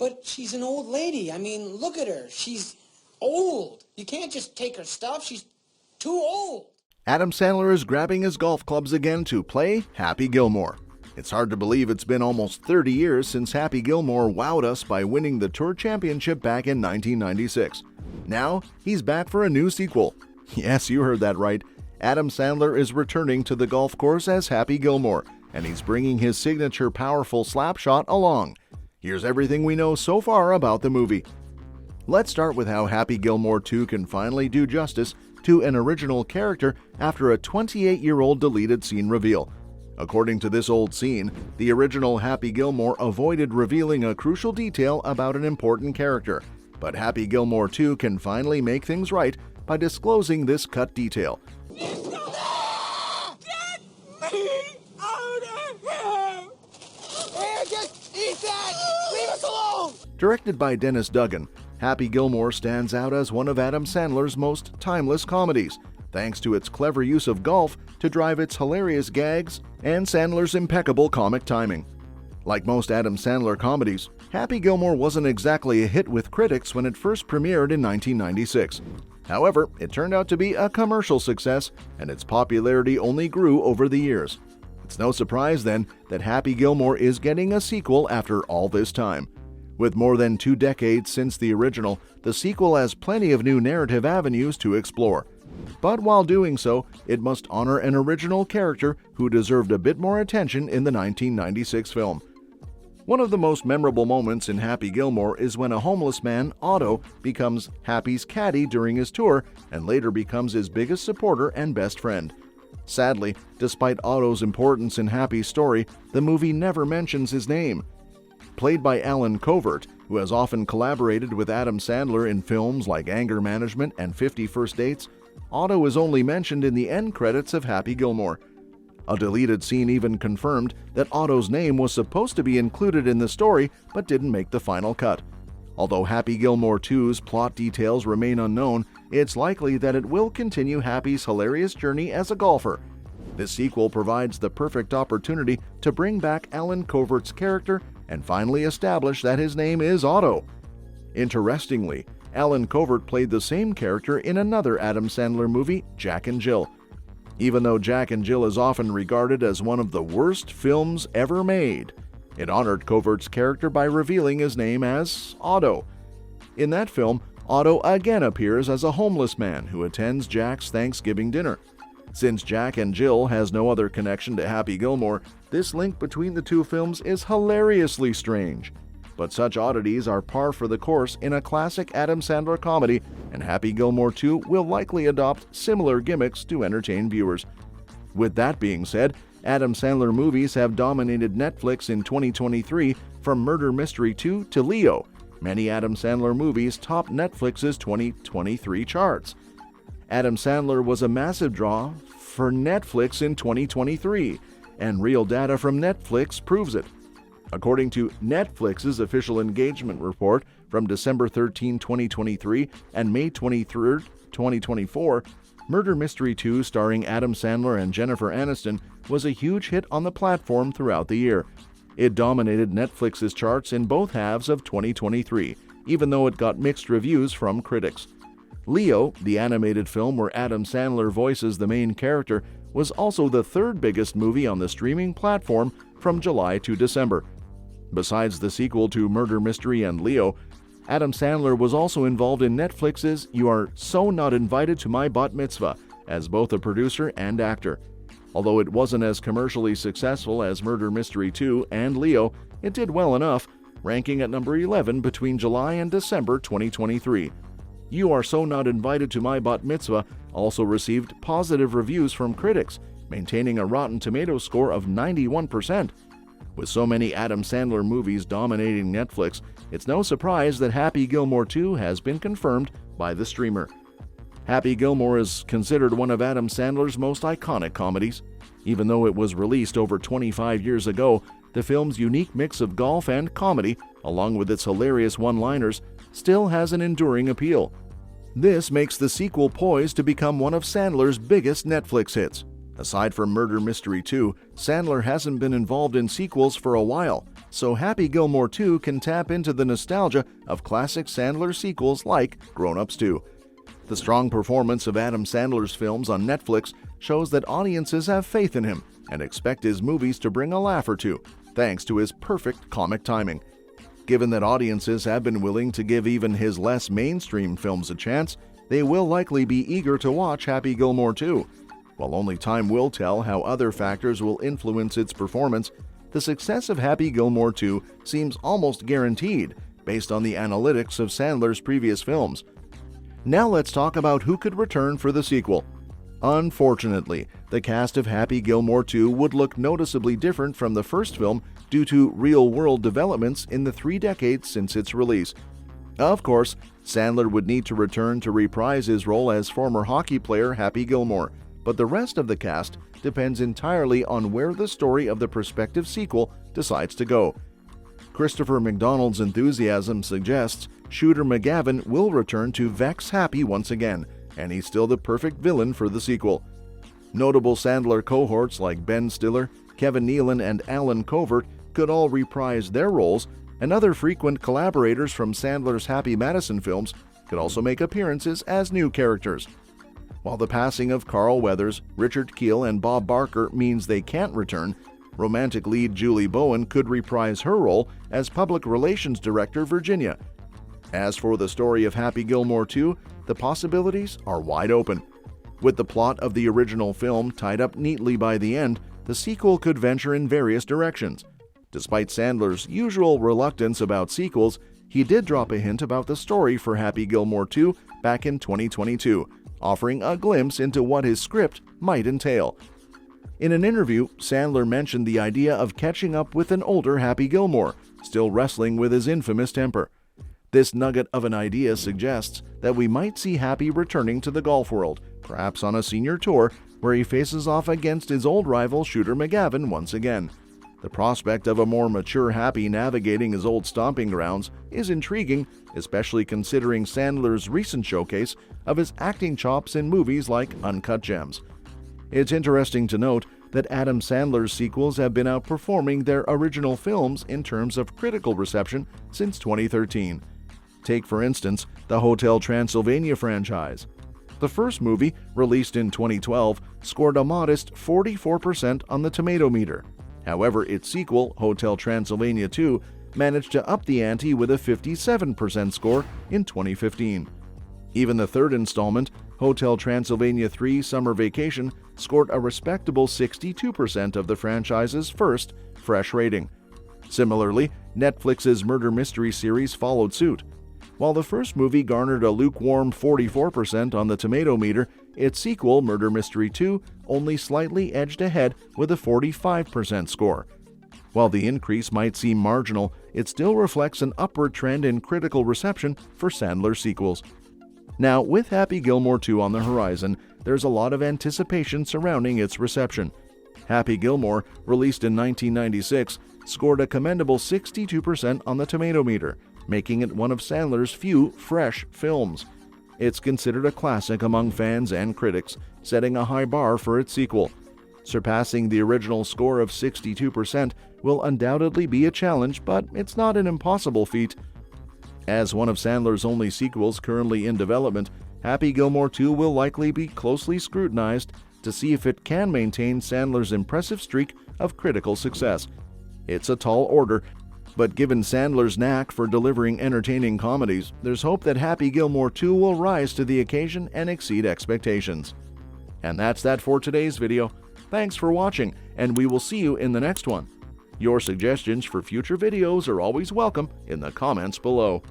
But she's an old lady. I mean, look at her. She's old. You can't just take her stuff. She's too old. Adam Sandler is grabbing his golf clubs again to play Happy Gilmore. It's hard to believe it's been almost 30 years since Happy Gilmore wowed us by winning the Tour Championship back in 1996. Now, he's back for a new sequel. Yes, you heard that right. Adam Sandler is returning to the golf course as Happy Gilmore, and he's bringing his signature powerful slap shot along. Here's everything we know so far about the movie. Let's start with how Happy Gilmore 2 can finally do justice to an original character after a 28-year-old deleted scene reveal. According to this old scene, the original Happy Gilmore avoided revealing a crucial detail about an important character, but Happy Gilmore 2 can finally make things right by disclosing this cut detail. Get me out of here! Here, just eat that! Leave us alone! Directed by Dennis Dugan, Happy Gilmore stands out as one of Adam Sandler's most timeless comedies, thanks to its clever use of golf to drive its hilarious gags and Sandler's impeccable comic timing. Like most Adam Sandler comedies, Happy Gilmore wasn't exactly a hit with critics when it first premiered in 1996. However, it turned out to be a commercial success, and its popularity only grew over the years. It's no surprise, then, that Happy Gilmore is getting a sequel after all this time. With more than 2 decades since the original, the sequel has plenty of new narrative avenues to explore. But while doing so, it must honor an original character who deserved a bit more attention in the 1996 film. One of the most memorable moments in Happy Gilmore is when a homeless man, Otto, becomes Happy's caddy during his tour and later becomes his biggest supporter and best friend. Sadly, despite Otto's importance in Happy's story, the movie never mentions his name. Played by Alan Covert, who has often collaborated with Adam Sandler in films like Anger Management and 50 First Dates, Otto is only mentioned in the end credits of Happy Gilmore. A deleted scene even confirmed that Otto's name was supposed to be included in the story but didn't make the final cut. Although Happy Gilmore 2's plot details remain unknown, it's likely that it will continue Happy's hilarious journey as a golfer. This sequel provides the perfect opportunity to bring back Alan Covert's character and finally establish that his name is Otto. Interestingly, Alan Covert played the same character in another Adam Sandler movie, Jack and Jill. Even though Jack and Jill is often regarded as one of the worst films ever made, it honored Covert's character by revealing his name as Otto. In that film, Otto again appears as a homeless man who attends Jack's Thanksgiving dinner. Since Jack and Jill has no other connection to Happy Gilmore, this link between the two films is hilariously strange. But such oddities are par for the course in a classic Adam Sandler comedy, and Happy Gilmore 2 will likely adopt similar gimmicks to entertain viewers. With that being said, Adam Sandler movies have dominated Netflix in 2023, from Murder Mystery 2 to Leo. Many Adam Sandler movies topped Netflix's 2023 charts. Adam Sandler was a massive draw for Netflix in 2023, and real data from Netflix proves it. According to Netflix's official engagement report from December 13, 2023 and May 23, 2024, Murder Mystery 2 starring Adam Sandler and Jennifer Aniston was a huge hit on the platform throughout the year. It dominated Netflix's charts in both halves of 2023, even though it got mixed reviews from critics. Leo, the animated film where Adam Sandler voices the main character, was also the third biggest movie on the streaming platform from July to December. Besides the sequel to Murder Mystery and Leo, Adam Sandler was also involved in Netflix's You Are So Not Invited to My Bat Mitzvah as both a producer and actor. Although it wasn't as commercially successful as Murder Mystery 2 and Leo, it did well enough, ranking at number 11 between July and December 2023. You Are So Not Invited to My Bat Mitzvah also received positive reviews from critics, maintaining a Rotten Tomatoes score of 91%. With so many Adam Sandler movies dominating Netflix, it's no surprise that Happy Gilmore 2 has been confirmed by the streamer. Happy Gilmore is considered one of Adam Sandler's most iconic comedies. Even though it was released over 25 years ago, the film's unique mix of golf and comedy, along with its hilarious one-liners, still has an enduring appeal. This makes the sequel poised to become one of Sandler's biggest Netflix hits. Aside from Murder Mystery 2, Sandler hasn't been involved in sequels for a while, so Happy Gilmore 2 can tap into the nostalgia of classic Sandler sequels like Grown Ups 2. The strong performance of Adam Sandler's films on Netflix shows that audiences have faith in him and expect his movies to bring a laugh or two, thanks to his perfect comic timing. Given that audiences have been willing to give even his less mainstream films a chance, they will likely be eager to watch Happy Gilmore 2. While only time will tell how other factors will influence its performance, the success of Happy Gilmore 2 seems almost guaranteed based on the analytics of Sandler's previous films. Now let's talk about who could return for the sequel. Unfortunately, the cast of Happy Gilmore 2 would look noticeably different from the first film due to real-world developments in the 3 decades since its release. Of course, Sandler would need to return to reprise his role as former hockey player Happy Gilmore, but the rest of the cast depends entirely on where the story of the prospective sequel decides to go. Christopher McDonald's enthusiasm suggests Shooter McGavin will return to vex Happy once again, and he's still the perfect villain for the sequel. Notable Sandler cohorts like Ben Stiller, Kevin Nealon, and Alan Covert could all reprise their roles, and other frequent collaborators from Sandler's Billy Madison films could also make appearances as new characters. While the passing of Carl Weathers, Richard Kiel, and Bob Barker means they can't return, romantic lead Julie Bowen could reprise her role as Public Relations Director Virginia. As for the story of Happy Gilmore 2, the possibilities are wide open. With the plot of the original film tied up neatly by the end, the sequel could venture in various directions. Despite Sandler's usual reluctance about sequels, he did drop a hint about the story for Happy Gilmore 2 back in 2022, offering a glimpse into what his script might entail. In an interview, Sandler mentioned the idea of catching up with an older Happy Gilmore, still wrestling with his infamous temper. This nugget of an idea suggests that we might see Happy returning to the golf world, perhaps on a senior tour, where he faces off against his old rival Shooter McGavin once again. The prospect of a more mature Happy navigating his old stomping grounds is intriguing, especially considering Sandler's recent showcase of his acting chops in movies like Uncut Gems. It's interesting to note that Adam Sandler's sequels have been outperforming their original films in terms of critical reception since 2013. Take, for instance, the Hotel Transylvania franchise. The first movie, released in 2012, scored a modest 44% on the tomato meter. However, its sequel, Hotel Transylvania 2, managed to up the ante with a 57% score in 2015. Even the third installment, Hotel Transylvania 3 Summer Vacation, scored a respectable 62% of the franchise's first fresh rating. Similarly, Netflix's murder mystery series followed suit. While the first movie garnered a lukewarm 44% on the tomato meter, its sequel, Murder Mystery 2, only slightly edged ahead with a 45% score. While the increase might seem marginal, it still reflects an upward trend in critical reception for Sandler sequels. Now, with Happy Gilmore 2 on the horizon, there's a lot of anticipation surrounding its reception. Happy Gilmore, released in 1996, scored a commendable 62% on the tomato meter, making it one of Sandler's few fresh films. It's considered a classic among fans and critics, setting a high bar for its sequel. Surpassing the original score of 62% will undoubtedly be a challenge, but it's not an impossible feat. As one of Sandler's only sequels currently in development, Happy Gilmore 2 will likely be closely scrutinized to see if it can maintain Sandler's impressive streak of critical success. It's a tall order, but given Sandler's knack for delivering entertaining comedies, there's hope that Happy Gilmore 2 will rise to the occasion and exceed expectations. And that's that for today's video. Thanks for watching, and we will see you in the next one. Your suggestions for future videos are always welcome in the comments below.